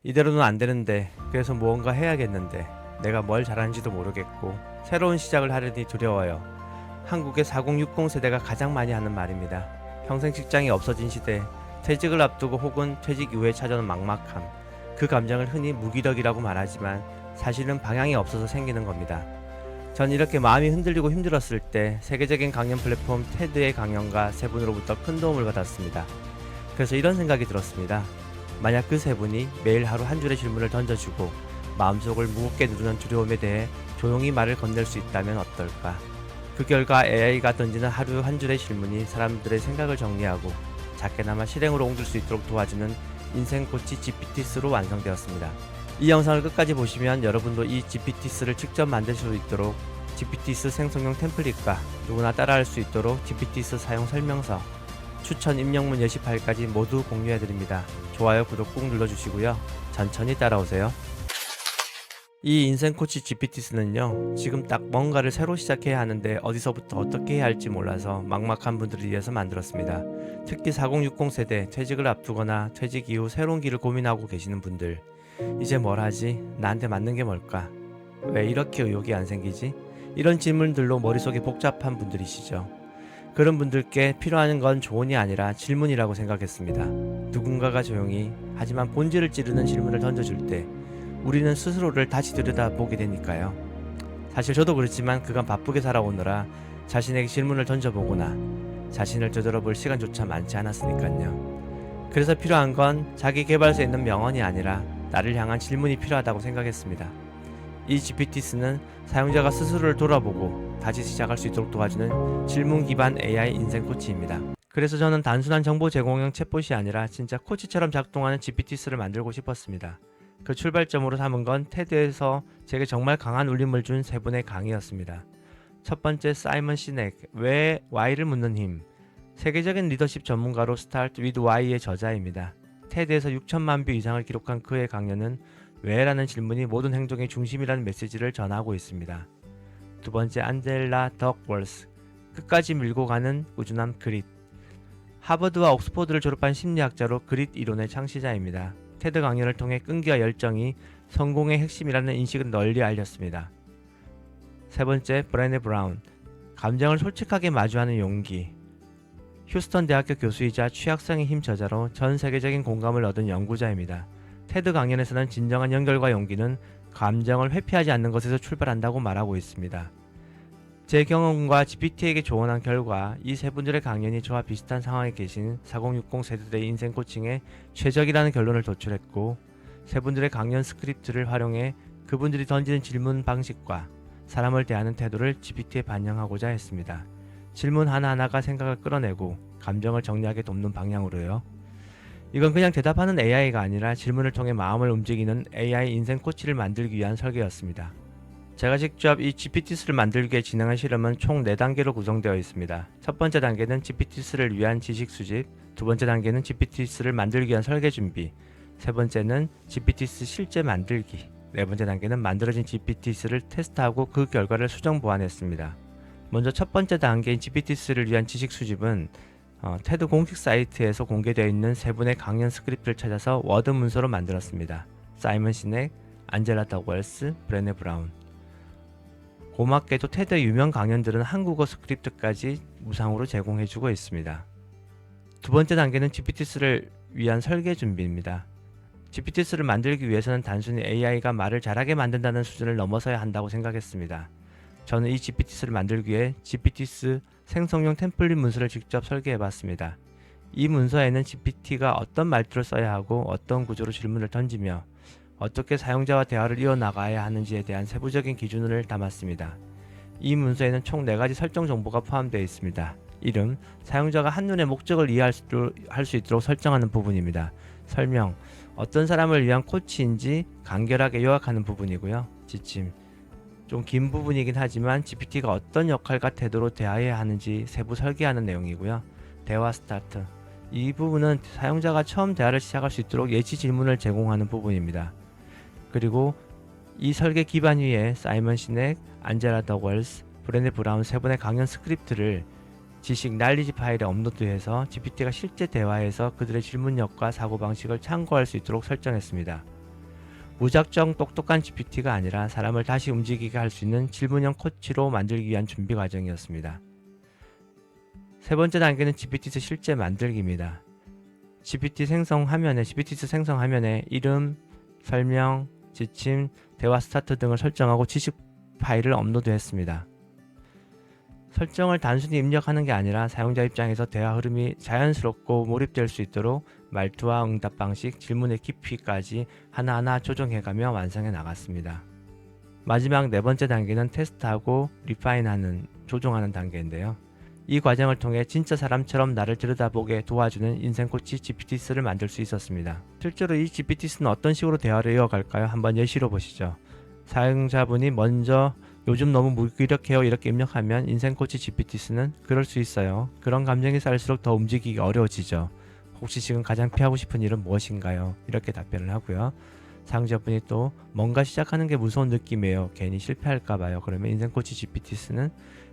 이대로는 안 되는데, 그래서 무언가 해야겠는데, 내가 뭘 잘하는지도 모르겠고, 새로운 시작을 하려니 두려워요. 한국의 4060 세대가 가장 많이 하는 말입니다. 평생 직장이 없어진 시대, 퇴직을 앞두고 혹은 퇴직 이후에 찾아오는 막막함, 그 감정을 흔히 무기력이라고 말하지만 사실은 방향이 없어서 생기는 겁니다. 전 이렇게 마음이 흔들리고 힘들었을 때 세계적인 강연 플랫폼 테드의 강연과 세 분으로부터 큰 도움을 받았습니다. 그래서 이런 생각이 들었습니다. 만약 그 세 분이 매일 하루 한 줄의 질문을 던져주고 마음속을 무겁게 누르는 두려움에 대해 조용히 말을 건넬 수 있다면 어떨까? 그 결과 AI가 던지는 하루 한 줄의 질문이 사람들의 생각을 정리하고 작게나마 실행으로 옮길 수 있도록 도와주는 인생 코치 GPT스로 완성되었습니다. 이 영상을 끝까지 보시면 여러분도 이 GPT스를 직접 만들 수 있도록 GPT스 생성용 템플릿과 누구나 따라할 수 있도록 GPT스 사용 설명서, 추천 입력문 예시 파일까지 모두 공유해드립니다. 좋아요, 구독 꾹 눌러주시고요. 천천히 따라오세요. 이 인생 코치 GPT스는요, 지금 딱 뭔가를 새로 시작해야 하는데 어디서부터 어떻게 해야 할지 몰라서 막막한 분들을 위해서 만들었습니다. 특히 4060 세대, 퇴직을 앞두거나 퇴직 이후 새로운 길을 고민하고 계시는 분들, 이제 뭘 하지? 나한테 맞는 게 뭘까? 왜 이렇게 의욕이 안 생기지? 이런 질문들로 머릿속이 복잡한 분들이시죠. 그런 분들께 필요한 건 조언이 아니라 질문이라고 생각했습니다. 누군가가 조용히 하지만 본질을 찌르는 질문을 던져줄 때 우리는 스스로를 다시 들여다보게 되니까요. 사실 저도 그렇지만 그간 바쁘게 살아오느라 자신에게 질문을 던져보거나 자신을 되돌아볼 시간조차 많지 않았으니까요. 그래서 필요한 건 자기 개발서에 있는 명언이 아니라 나를 향한 질문이 필요하다고 생각했습니다. 이 GPT스는 사용자가 스스로를 돌아보고 다시 시작할 수 있도록 도와주는 질문 기반 AI 인생 코치입니다. 그래서 저는 단순한 정보 제공형 챗봇이 아니라 진짜 코치처럼 작동하는 GPT스를 만들고 싶었습니다. 그 출발점으로 삼은 건 테드에서 제게 정말 강한 울림을 준 세 분의 강의였습니다. 첫 번째, 사이먼 시넥, 왜 Why를 묻는 힘. 세계적인 리더십 전문가로 Start with Why의 저자입니다. 테드에서 6천만 뷰 이상을 기록한 그의 강연은 왜라는 질문이 모든 행동의 중심이라는 메시지를 전하고 있습니다. 두 번째, 안젤라 덕월스, 끝까지 밀고 가는 꾸준함 그릿. 하버드와 옥스퍼드를 졸업한 심리학자로 그릿 이론의 창시자입니다. 테드 강연을 통해 끈기와 열정이 성공의 핵심이라는 인식을 널리 알렸습니다. 세 번째, 브레네 브라운, 감정을 솔직하게 마주하는 용기. 휴스턴 대학교 교수이자 취약성의 힘 저자로 전 세계적인 공감을 얻은 연구자입니다. 테드 강연에서는 진정한 연결과 용기는 감정을 회피하지 않는 것에서 출발한다고 말하고 있습니다. 제 경험과 GPT에게 조언한 결과 이 세 분들의 강연이 저와 비슷한 상황에 계신 4060 세대들의 인생 코칭에 최적이라는 결론을 도출했고, 세 분들의 강연 스크립트를 활용해 그분들이 던지는 질문 방식과 사람을 대하는 태도를 GPT에 반영하고자 했습니다. 질문 하나하나가 생각을 끌어내고 감정을 정리하게 돕는 방향으로요. 이건 그냥 대답하는 AI가 아니라 질문을 통해 마음을 움직이는 AI 인생 코치를 만들기 위한 설계였습니다. 제가 직접 이 GPT스를 만들기 위해 진행한 실험은 총 4단계로 구성되어 있습니다. 첫 번째 단계는 GPT스를 위한 지식 수집, 두 번째 단계는 GPT스를 만들기 위한 설계 준비, 세 번째는 GPT스 실제 만들기, 네 번째 단계는 만들어진 GPT스를 테스트하고 그 결과를 수정 보완했습니다. 먼저 첫 번째 단계인 GPT스를 위한 지식 수집은 테드 공식 사이트에서 공개되어 있는 세 분의 강연 스크립트를 찾아서 워드 문서로 만들었습니다. 사이먼 시넥, 안젤라 덕월스, 브레네 브라운. 고맙게도 테드 유명 강연들은 한국어 스크립트까지 무상으로 제공해주고 있습니다. 두 번째 단계는 GPT스를 위한 설계 준비입니다. GPT스를 만들기 위해서는 단순히 AI가 말을 잘하게 만든다는 수준을 넘어서야 한다고 생각했습니다. 저는 이 GPT스를 만들기 위해 GPT스 생성용 템플릿 문서를 직접 설계해봤습니다. 이 문서에는 GPT가 어떤 말투를 써야 하고 어떤 구조로 질문을 던지며 어떻게 사용자와 대화를 이어나가야 하는지에 대한 세부적인 기준을 담았습니다. 이 문서에는 총 4가지 설정 정보가 포함되어 있습니다. 이름, 사용자가 한눈에 목적을 이해할 수 있도록 설정하는 부분입니다. 설명, 어떤 사람을 위한 코치인지 간결하게 요약하는 부분이고요. 지침, 좀 긴 부분이긴 하지만 GPT가 어떤 역할과 태도로 대화해야 하는지 세부 설계하는 내용이고요. 대화 스타트, 이 부분은 사용자가 처음 대화를 시작할 수 있도록 예시 질문을 제공하는 부분입니다. 그리고 이 설계 기반 위에 사이먼 시넥, 안젤라 더월스, 브레네 브라운 세 분의 강연 스크립트를 지식 날리지 파일에 업로드해서 GPT가 실제 대화에서 그들의 질문력과 사고방식을 참고할 수 있도록 설정했습니다. 무작정 똑똑한 GPT가 아니라 사람을 다시 움직이게 할 수 있는 질문형 코치로 만들기 위한 준비 과정이었습니다. 세 번째 단계는 GPT스 실제 만들기입니다. GPT스 생성 화면에 이름, 설명, 지침, 대화 스타트 등을 설정하고 지식 파일을 업로드했습니다. 설정을 단순히 입력하는 게 아니라 사용자 입장에서 대화 흐름이 자연스럽고 몰입될 수 있도록 말투와 응답 방식, 질문의 깊이까지 하나하나 조정해가며 완성해 나갔습니다. 마지막 네 번째 단계는 테스트하고 리파인하는, 조종하는 단계인데요. 이 과정을 통해 진짜 사람처럼 나를 들여다보게 도와주는 인생코치 GPT스를 만들 수 있었습니다. 실제로 이 GPT스는 어떤 식으로 대화를 이어갈까요? 한번 예시로 보시죠. 사용자분이 먼저 요즘 너무 무기력해요 이렇게 입력하면 인생코치 GPT스는 그럴 수 있어요. 그런 감정이 쌓일수록 더 움직이기 어려워지죠. 혹시 지금 가장 피하고 싶은 일은 무엇인가요? 이렇게 답변을 하고요. 사용자분이 또 뭔가 시작하는 게 무서운 느낌이에요. 괜히 실패할까봐요. 그러면 인생코치 GPT스는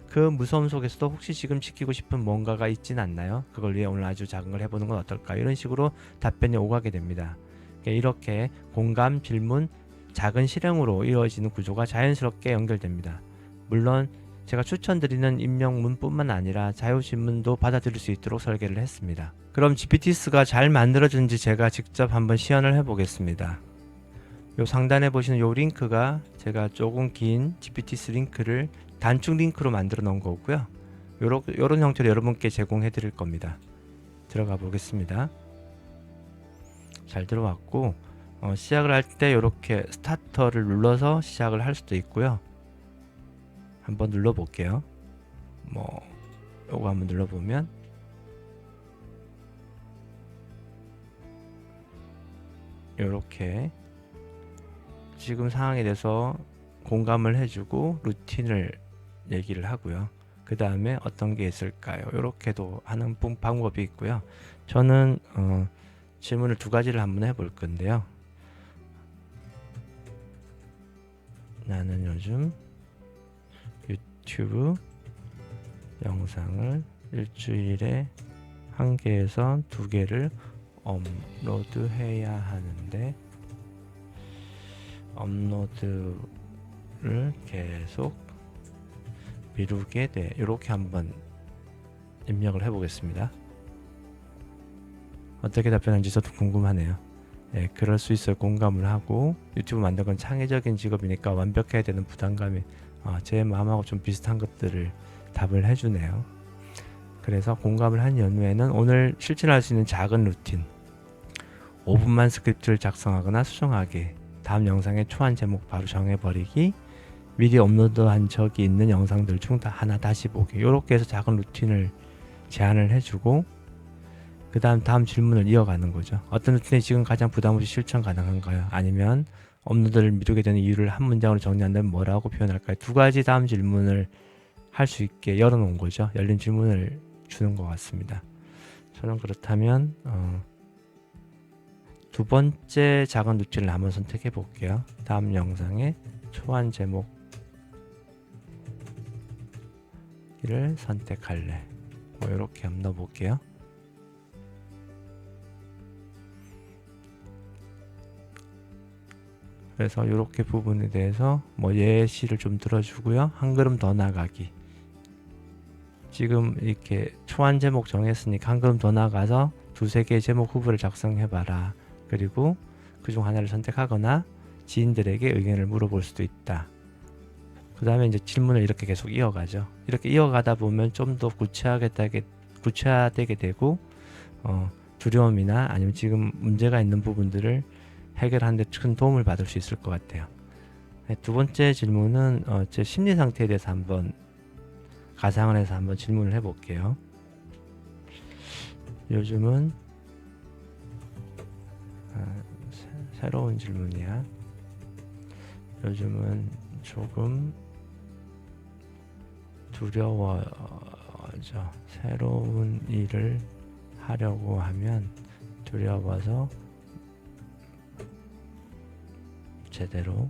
그 무서움 속에서도 혹시 지금 지키고 싶은 뭔가가 있진 않나요? 그걸 위해 오늘 아주 작은 걸 해보는 건 어떨까요? 이런 식으로 답변이 오가게 됩니다. 이렇게 공감, 질문, 작은 실행으로 이루어지는 구조가 자연스럽게 연결됩니다. 물론 제가 추천드리는 입력문뿐만 아니라 자유질문도 받아들일 수 있도록 설계를 했습니다. 그럼 GPT스가 잘 만들어졌는지 제가 직접 한번 시연을 해보겠습니다. 요 상단에 보시는 요 링크가 제가 조금 긴 GPT스 링크를 단축 링크로 만들어 놓은 거고요. 요런 형태로 여러분께 제공해 드릴 겁니다. 들어가 보겠습니다. 잘 들어왔고 시작을 할 때 이렇게 스타터를 눌러서 시작을 할 수도 있고요. 한번 눌러 볼게요. 요거 한번 눌러 보면 요렇게 지금 상황에 대해서 공감을 해주고 루틴을 얘기를 하고요. 그 다음에 어떤 게 있을까요? 이렇게도 하는 방법이 있고요. 저는 질문을 두 가지를 한번 해볼 건데요. 나는 요즘 유튜브 영상을 일주일에 1개에서 2개를 업로드해야 하는데 업로드를 계속 미루게 돼. 이렇게 한번 입력을 해보겠습니다. 어떻게 답변하는지 저도 궁금하네요. 네, 그럴 수 있어요. 공감을 하고 유튜브 만든 건 창의적인 직업이니까 완벽해야 되는 부담감이 제 마음하고 좀 비슷한 것들을 답을 해주네요. 그래서 공감을 한 연후에는 오늘 실천할 수 있는 작은 루틴 5분만 스크립트를 작성하거나 수정하기, 다음 영상의 초안 제목 바로 정해버리기, 미리 업로드한 적이 있는 영상들 중 하나 다시 보기, 이렇게 해서 작은 루틴을 제안을 해주고 그 다음 질문을 이어가는 거죠. 어떤 루틴이 지금 가장 부담없이 실천 가능한가요? 아니면 업로드를 미루게 되는 이유를 한 문장으로 정리한다면 뭐라고 표현할까요? 두 가지 다음 질문을 할 수 있게 열어놓은 거죠. 열린 질문을 주는 것 같습니다. 저는 그렇다면 두 번째 작은 루틴을 한번 선택해 볼게요. 다음 영상에 초안 제목을 선택할래. 이렇게 한번 넣어 볼게요. 그래서 이렇게 부분에 대해서 예시를 좀 들어주고요. 한 걸음 더 나가기. 지금 이렇게 초안 제목 정했으니까 한 걸음 더 나가서 2-3개의 제목 후보를 작성해봐라. 그리고 그중 하나를 선택하거나 지인들에게 의견을 물어볼 수도 있다. 그 다음에 이제 질문을 이렇게 계속 이어가죠. 이렇게 이어가다 보면 좀 더 구체화되게 되고 두려움이나 아니면 지금 문제가 있는 부분들을 해결하는 데 큰 도움을 받을 수 있을 것 같아요. 두 번째 질문은 제 심리 상태에 대해서 한번 가상을 해서 한번 질문을 해볼게요. 요즘은 새로운 질문이야. 요즘은 조금 두려워져. 새로운 일을 하려고 하면 두려워서 제대로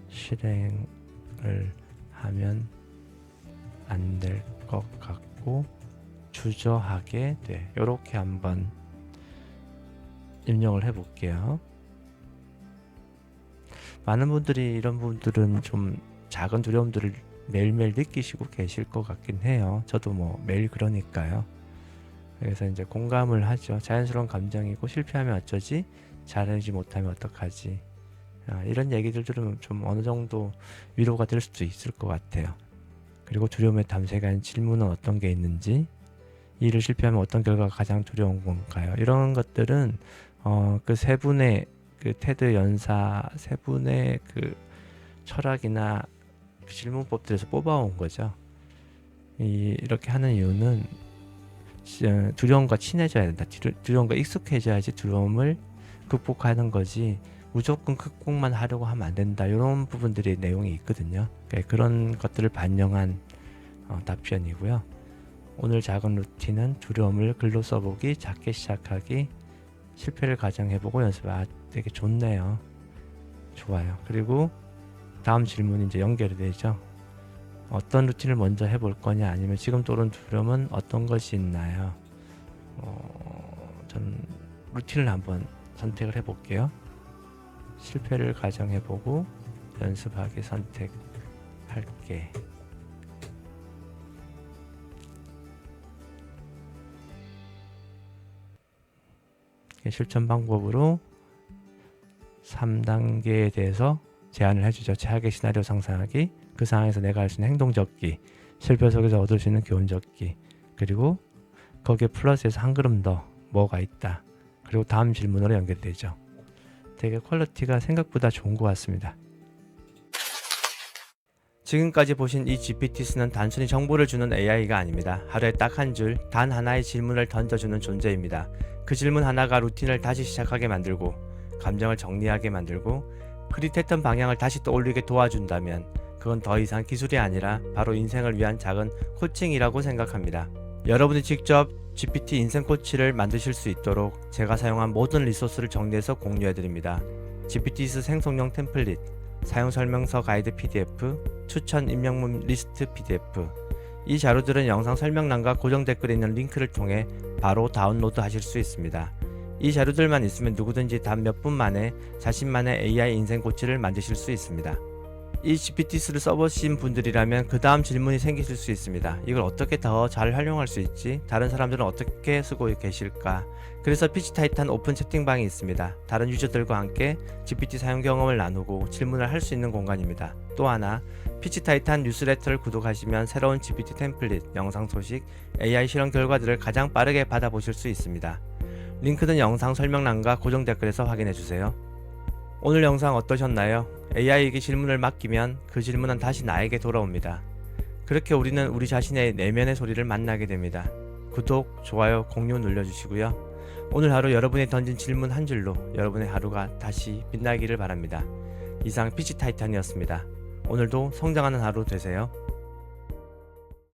실행을 하면 안 될 것 같고 주저하게 돼. 이렇게 한번 입력을 해볼게요. 많은 분들이 이런 부분들은 좀 작은 두려움들을 매일매일 느끼시고 계실 것 같긴 해요. 저도 뭐 매일 그러니까요. 그래서 이제 공감을 하죠. 자연스러운 감정이고 실패하면 어쩌지? 잘하지 못하면 어떡하지? 이런 얘기들 들으면 좀 어느 정도 위로가 될 수도 있을 것 같아요. 그리고 두려움에 탐색한 질문은 어떤 게 있는지, 이 일을 실패하면 어떤 결과가 가장 두려운 건가요? 이런 것들은 그 세 분의 그 테드 연사 세 분의 그 철학이나 질문법들에서 뽑아온 거죠. 이렇게 하는 이유는 두려움과 친해져야 된다. 두려움과 익숙해져야지 두려움을 극복하는 거지, 무조건 극복만 하려고 하면 안 된다. 이런 부분들이 내용이 있거든요. 그런 것들을 반영한 답변이고요. 오늘 작은 루틴은 두려움을 글로 써보기, 작게 시작하기, 실패를 가정해보고 연습. 되게 좋네요. 좋아요. 그리고 다음 질문이 이제 연결이 되죠. 어떤 루틴을 먼저 해볼 거냐, 아니면 지금 떠오른 두려움은 어떤 것이 있나요? 전 루틴을 한번 선택을 해볼게요. 실패를 가정해보고 연습하기 선택할게. 실천 방법으로 3단계에 대해서 제안을 해주죠. 최악의 시나리오 상상하기, 그 상황에서 내가 할 수 있는 행동 적기, 실패 속에서 얻을 수 있는 교훈 적기, 그리고 거기에 플러스해서 한 걸음 더 뭐가 있다. 그리고 다음 질문으로 연결되죠. 되게 퀄리티가 생각보다 좋은 것 같습니다. 지금까지 보신 이 GPT스는 단순히 정보를 주는 AI가 아닙니다. 하루에 딱 한 줄, 단 하나의 질문을 던져주는 존재입니다. 그 질문 하나가 루틴을 다시 시작하게 만들고, 감정을 정리하게 만들고, 흐릿했던 방향을 다시 떠올리게 도와준다면 그건 더 이상 기술이 아니라 바로 인생을 위한 작은 코칭이라고 생각합니다. 여러분이 직접 GPT 인생 코치를 만드실 수 있도록 제가 사용한 모든 리소스를 정리해서 공유해드립니다. GPT스 생성용 템플릿, 사용설명서 가이드 PDF, 추천 입력문 리스트 PDF. 이 자료들은 영상 설명란과 고정 댓글에 있는 링크를 통해 바로 다운로드 하실 수 있습니다. 이 자료들만 있으면 누구든지 단 몇 분 만에 자신만의 AI 인생 코치를 만드실 수 있습니다. 이 GPT스를 써보신 분들이라면 그 다음 질문이 생기실 수 있습니다. 이걸 어떻게 더 잘 활용할 수 있지? 다른 사람들은 어떻게 쓰고 계실까? 그래서 피치타이탄 오픈 채팅방이 있습니다. 다른 유저들과 함께 GPT 사용 경험을 나누고 질문을 할 수 있는 공간입니다. 또 하나, 피치타이탄 뉴스레터를 구독하시면 새로운 GPT 템플릿, 영상 소식, AI 실험 결과들을 가장 빠르게 받아보실 수 있습니다. 링크는 영상 설명란과 고정 댓글에서 확인해주세요. 오늘 영상 어떠셨나요? AI에게 질문을 맡기면 그 질문은 다시 나에게 돌아옵니다. 그렇게 우리는 우리 자신의 내면의 소리를 만나게 됩니다. 구독, 좋아요, 공유 눌러주시고요. 오늘 하루 여러분이 던진 질문 한 줄로 여러분의 하루가 다시 빛나기를 바랍니다. 이상 피치타이탄이었습니다. 오늘도 성장하는 하루 되세요.